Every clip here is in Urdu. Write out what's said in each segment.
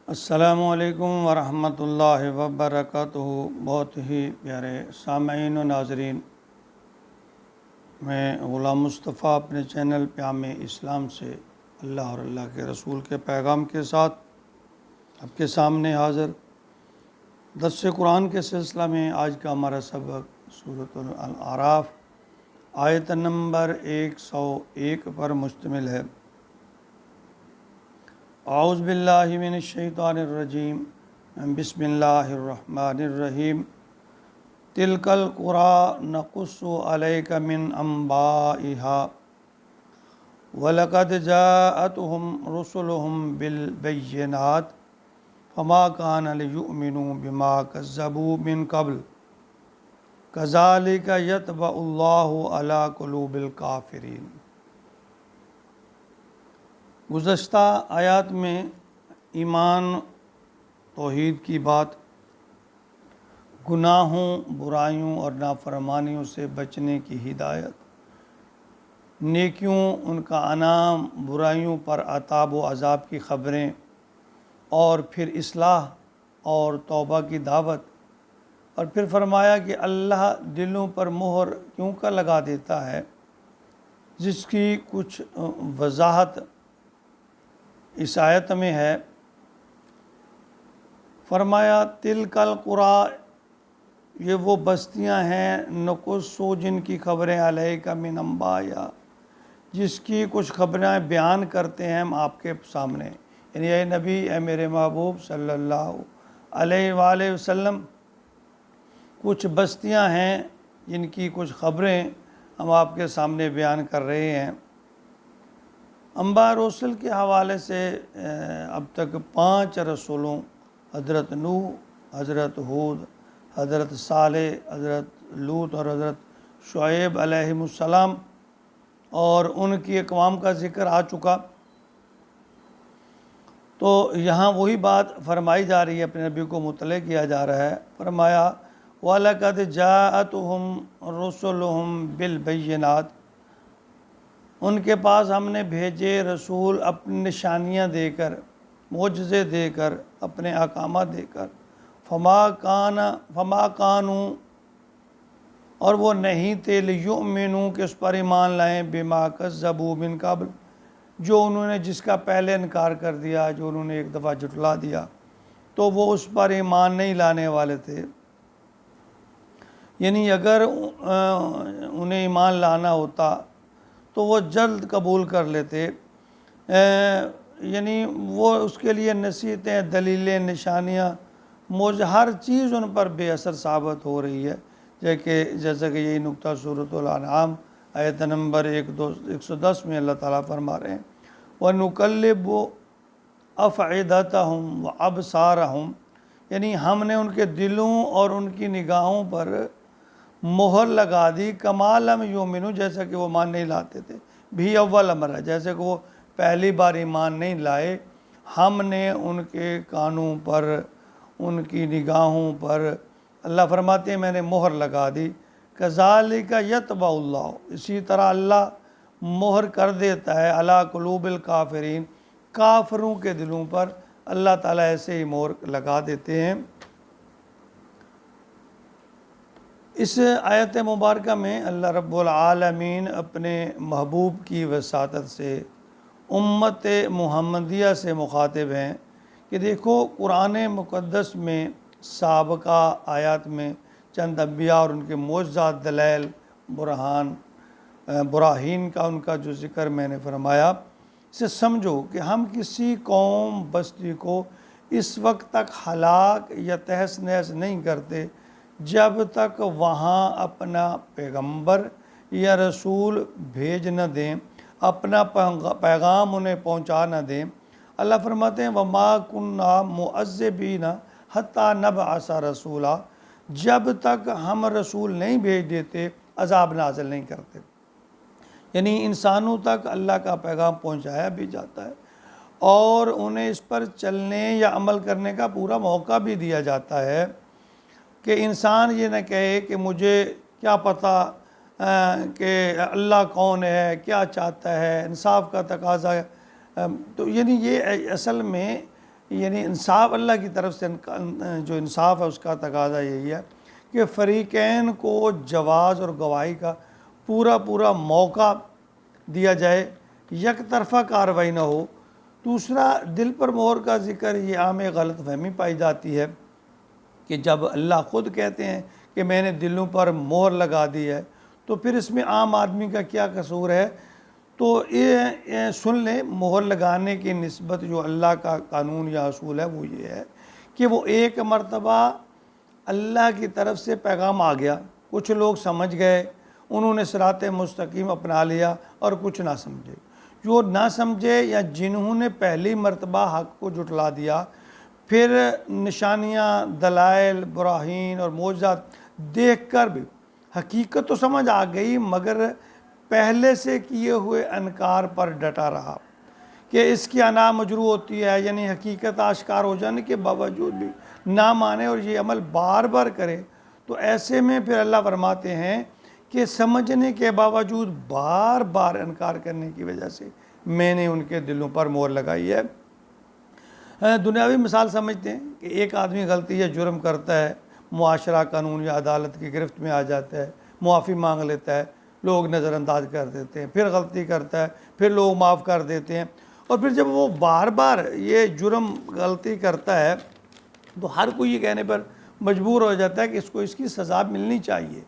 السلام علیکم ورحمۃ اللہ وبرکاتہ۔ بہت ہی پیارے سامعین و ناظرین، میں غلام مصطفیٰ اپنے چینل پیام اسلام سے اللہ اور اللہ کے رسول کے پیغام کے ساتھ آپ کے سامنے حاضر۔ درس قرآن کے سلسلہ میں آج کا ہمارا سبق سورۃ الاعراف آیت نمبر 101 پر مشتمل ہے۔ اعوذ باللہ من الشیطان الرجیم، بسم اللہ الرحمن الرحیم۔ تلک القری نقص علیک من انبائها ولقد جاءتهم رسلهم بالبینات فما کان لیؤمنوا بما کذبوا من قبل کذالک یطبع اللہ علی قلوب الکافرین۔ گزشتہ آیات میں ایمان، توحید کی بات، گناہوں، برائیوں اور نافرمانیوں سے بچنے کی ہدایت، نیکیوں ان کا انعام، برائیوں پر عذاب و عذاب کی خبریں، اور پھر اصلاح اور توبہ کی دعوت، اور پھر فرمایا کہ اللہ دلوں پر مہر کیوں کا لگا دیتا ہے، جس کی کچھ وضاحت اس آیت میں ہے۔ فرمایا تلک القری، یہ وہ بستیاں ہیں، نقص جن کی خبریں علیک من انباء، جس کی کچھ خبریں بیان کرتے ہیں ہم آپ کے سامنے، یعنی اے نبی، اے میرے محبوب صلی اللہ علیہ وآلہ وسلم، کچھ بستیاں ہیں جن کی کچھ خبریں ہم آپ کے سامنے بیان کر رہے ہیں۔ انباء رسل کے حوالے سے اب تک 5 رسولوں، حضرت نوح، حضرت ہود، حضرت صالح، حضرت لوط اور حضرت شعیب علیہ السلام اور ان کی اقوام کا ذکر آ چکا۔ تو یہاں وہی بات فرمائی جا رہی ہے، اپنے نبی کو مطلع کیا جا رہا ہے۔ فرمایا وَلَقَدْ جَاءَتْهُمْ رُسُلُهُمْ بِالْبَيِّنَاتِ، ان کے پاس ہم نے بھیجے رسول اپنی نشانیاں دے کر، معجزے دے کر، اپنے احکامات دے کر۔ فما کانوا، اور وہ نہیں تھے، لیؤمنوا کہ اس پر ایمان لائیں، بما کذبوا من قبل، جو انہوں نے جس کا پہلے انکار کر دیا، جو انہوں نے ایک دفعہ جھٹلا دیا تو وہ اس پر ایمان نہیں لانے والے تھے۔ یعنی اگر انہیں ایمان لانا ہوتا تو وہ جلد قبول کر لیتے، یعنی وہ اس کے لیے نصیحتیں، دلیلیں، نشانیاں، ہر چیز ان پر بے اثر ثابت ہو رہی ہے، جیسا کہ یہی نقطہ سورۃ الانعام آیت نمبر 110 میں اللہ تعالیٰ فرما رہے ہیں وَنُقَلِّبُ أَفْئِدَتَهُمْ وَأَبْصَارَهُمْ، یعنی ہم نے ان کے دلوں اور ان کی نگاہوں پر مہر لگا دی، کما لم یؤمنوا، جیسا کہ وہ ایمان نہیں لاتے تھے، بھی اول امر ہے، جیسے کہ وہ پہلی بار ایمان نہیں لائے، ہم نے ان کے کانوں پر، ان کی نگاہوں پر، اللہ فرماتے ہیں میں نے مہر لگا دی۔ کذالک یطبع اللہ، اسی طرح اللہ مہر کر دیتا ہے علی قلوب الکافرین، کافروں کے دلوں پر اللہ تعالیٰ ایسے ہی مہر لگا دیتے ہیں۔ اس آیت مبارکہ میں اللہ رب العالمین اپنے محبوب کی وساطت سے امت محمدیہ سے مخاطب ہیں کہ دیکھو، قرآن مقدس میں سابقہ آیات میں چند انبیاء اور ان کے معجزات، دلائل، براہین کا ان کا جو ذکر میں نے فرمایا، اسے سمجھو کہ ہم کسی قوم، بستی کو اس وقت تک ہلاک یا تہس نہس نہیں کرتے جب تک وہاں اپنا پیغمبر یا رسول بھیج نہ دیں، اپنا پیغام انہیں پہنچا نہ دیں۔ اللہ فرماتے ہیں وَمَا كُنَّا مُعَذِّبِينَ حَتَّى نَبْعَثَ رَسُولًا، جب تک ہم رسول نہیں بھیج دیتے عذاب نازل نہیں کرتے، یعنی انسانوں تک اللہ کا پیغام پہنچایا بھی جاتا ہے اور انہیں اس پر چلنے یا عمل کرنے کا پورا موقع بھی دیا جاتا ہے کہ انسان یہ نہ کہے کہ مجھے کیا پتہ کہ اللہ کون ہے، کیا چاہتا ہے، انصاف کا تقاضا ہے۔ تو یعنی یہ اصل میں یعنی انصاف اللہ کی طرف سے جو انصاف ہے اس کا تقاضا یہی ہے کہ فریقین کو جواز اور گواہی کا پورا موقع دیا جائے، یک طرفہ کارروائی نہ ہو۔ دوسرا، دل پر مہر کا ذکر، یہ عام غلط فہمی پائی جاتی ہے کہ جب اللہ خود کہتے ہیں کہ میں نے دلوں پر مہر لگا دی ہے تو پھر اس میں عام آدمی کا کیا قصور ہے؟ تو یہ سن لیں، مہر لگانے کی نسبت جو اللہ کا قانون یا اصول ہے وہ یہ ہے کہ وہ ایک مرتبہ اللہ کی طرف سے پیغام آ گیا، کچھ لوگ سمجھ گئے، انہوں نے صراط مستقیم اپنا لیا، اور کچھ نہ سمجھے۔ جو نہ سمجھے یا جنہوں نے پہلی مرتبہ حق کو جھٹلا دیا، پھر نشانیاں، دلائل، براہین اور معجزات دیکھ کر بھی حقیقت تو سمجھ آ گئی مگر پہلے سے کیے ہوئے انکار پر ڈٹا رہا کہ اس کی انا مجروح ہوتی ہے، یعنی حقیقت آشکار ہو جانے کے باوجود بھی نہ مانے اور یہ عمل بار بار کرے، تو ایسے میں پھر اللہ فرماتے ہیں کہ سمجھنے کے باوجود بار بار انکار کرنے کی وجہ سے میں نے ان کے دلوں پر مہر لگائی ہے۔ دنیاوی مثال سمجھتے ہیں کہ ایک آدمی غلطی یا جرم کرتا ہے، معاشرہ، قانون یا عدالت کی گرفت میں آ جاتا ہے، معافی مانگ لیتا ہے، لوگ نظر انداز کر دیتے ہیں، پھر غلطی کرتا ہے، پھر لوگ معاف کر دیتے ہیں، اور پھر جب وہ بار بار یہ جرم غلطی کرتا ہے تو ہر کوئی یہ کہنے پر مجبور ہو جاتا ہے کہ اس کو اس کی سزا ملنی چاہیے۔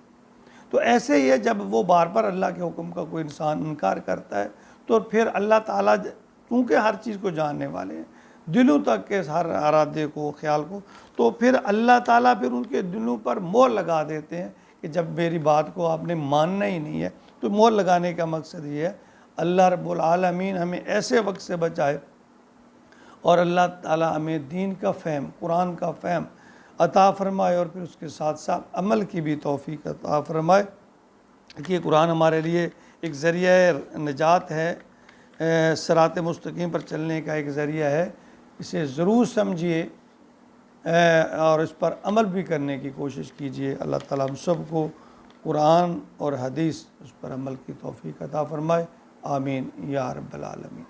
تو ایسے ہی ہے، جب وہ بار بار اللہ کے حکم کا کوئی انسان انکار کرتا ہے تو پھر اللہ تعالیٰ چونکہ ہر چیز کو جاننے والے ہیں، دلوں تک کے ہر ارادے کو، خیال کو، تو پھر اللہ تعالیٰ پھر ان کے دلوں پر مہر لگا دیتے ہیں کہ جب میری بات کو آپ نے ماننا ہی نہیں ہے۔ تو مہر لگانے کا مقصد یہ ہے اللہ رب العالمین ہمیں ایسے وقت سے بچائے اور اللہ تعالیٰ ہمیں دین کا فہم، قرآن کا فہم عطا فرمائے، اور پھر اس کے ساتھ ساتھ عمل کی بھی توفیق عطا فرمائے کہ یہ قرآن ہمارے لیے ایک ذریعہ نجات ہے، صراط مستقیم پر چلنے کا ایک ذریعہ ہے۔ اسے ضرور سمجھیے اور اس پر عمل بھی کرنے کی کوشش کیجیے۔ اللہ تعالیٰ ہم سب کو قرآن اور حدیث اس پر عمل کی توفیق عطا فرمائے، آمین یا رب العالمین۔